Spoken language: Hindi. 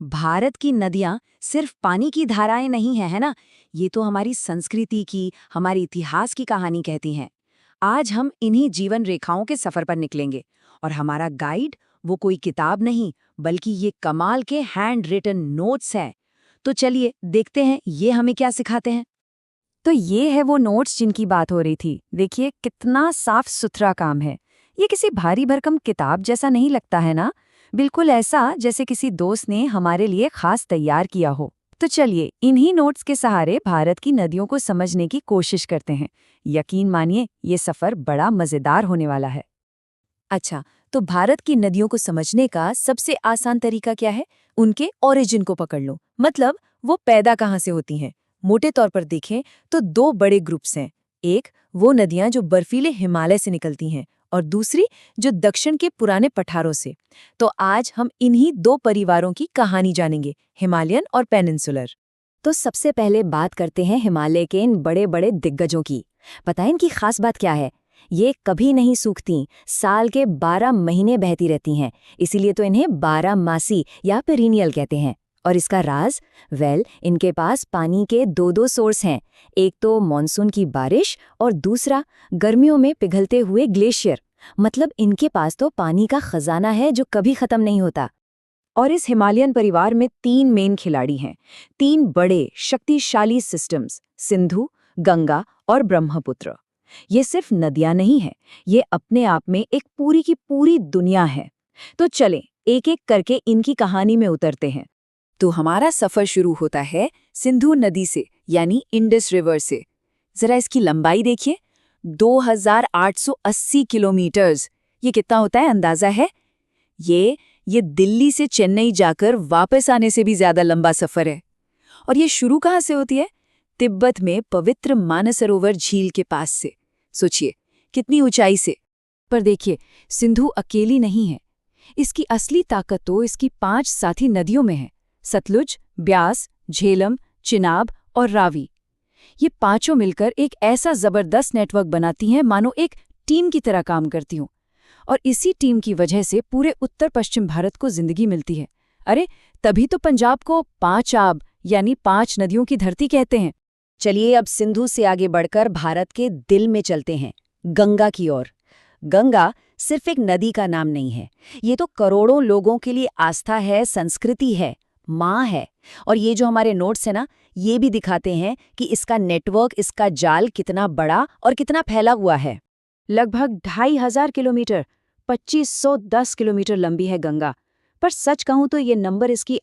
भारत की नदियां सिर्फ पानी की धाराएं नहीं है ना। ये तो हमारी संस्कृति की, हमारे इतिहास की कहानी कहती हैं। आज हम इन्हीं जीवन रेखाओं के सफर पर निकलेंगे और हमारा गाइड वो कोई किताब नहीं, बल्कि ये कमाल के हैंड रिटन नोट्स है। तो चलिए देखते हैं ये हमें क्या सिखाते हैं। तो ये है वो नोट्स जिनकी बात हो रही थी। देखिए कितना साफ सुथरा काम है। ये किसी भारी भरकम किताब जैसा नहीं लगता है ना। बिल्कुल ऐसा जैसे किसी दोस्त ने हमारे लिए खास तैयार किया हो। तो चलिए इन्हीं नोट्स के सहारे भारत की नदियों को समझने की कोशिश करते हैं। यकीन मानिए ये सफर बड़ा मजेदार होने वाला है। अच्छा, तो भारत की नदियों को समझने का सबसे आसान तरीका क्या है? उनके ओरिजिन को पकड़ लो, मतलब वो पैदा कहाँ से होती हैं। मोटे तौर पर देखें तो दो बड़े ग्रुप्स हैं। एक वो नदियां जो बर्फीले हिमालय से निकलती हैं और दूसरी जो दक्षिण के पुराने पठारों से। तो आज हम इन्हीं दो परिवारों की कहानी जानेंगे, हिमालयन और पेनिनसुलर। तो सबसे पहले बात करते हैं हिमालय के इन बड़े बड़े दिग्गजों की। पता है इनकी खास बात क्या है? ये कभी नहीं सूखती, साल के 12 महीने बहती रहती हैं। इसीलिए तो इन्हें 12 मासी या पेरिनियल कहते हैं। और इसका राज? इनके पास पानी के दो दो सोर्स हैं। एक तो मॉनसून की बारिश और दूसरा गर्मियों में पिघलते हुए ग्लेशियर। मतलब इनके पास तो पानी का खजाना है जो कभी खत्म नहीं होता। और इस हिमालयन परिवार में 3 मेन खिलाड़ी हैं, 3 बड़े शक्तिशाली सिस्टम्स, सिंधु, गंगा और ब्रह्मपुत्र। ये सिर्फ नदियां नहीं है, ये अपने आप में एक पूरी की पूरी दुनिया है। तो चलें एक एक करके इनकी कहानी में उतरते हैं। तो हमारा सफर शुरू होता है सिंधु नदी से, यानी इंडस रिवर से। जरा इसकी लंबाई देखिए, 2880 किलोमीटर्स। ये कितना होता है अंदाजा है? ये दिल्ली से चेन्नई जाकर वापस आने से भी ज्यादा लंबा सफर है। और ये शुरू कहाँ से होती है? तिब्बत में पवित्र मानसरोवर झील के पास से। सोचिए कितनी ऊंचाई से। पर देखिए सिंधु अकेली नहीं है। इसकी असली ताकत तो इसकी 5 साथी नदियों में है, सतलुज, ब्यास, झेलम, चिनाब और रावी। ये पांचों मिलकर एक ऐसा जबरदस्त नेटवर्क बनाती हैं मानो एक टीम की तरह काम करती हूँ। और इसी टीम की वजह से पूरे उत्तर पश्चिम भारत को जिंदगी मिलती है। अरे तभी तो पंजाब को 5 आब यानी 5 नदियों की धरती कहते हैं। चलिए अब सिंधु से आगे बढ़कर भारत के दिल में चलते हैं, गंगा की ओर। गंगा सिर्फ एक नदी का नाम नहीं है, ये तो करोड़ों लोगों के लिए आस्था है, संस्कृति है, माँ है। और ये जो हमारे नोट्स है ना, ये भी दिखाते हैं कि इसका नेटवर्क, इसका जाल कितना बड़ा और कितना फैला हुआ है। लगभग 2500 किलोमीटर, 2510 किलोमीटर लंबी है गंगा। पर सच कहूं तो ये नंबर इसकी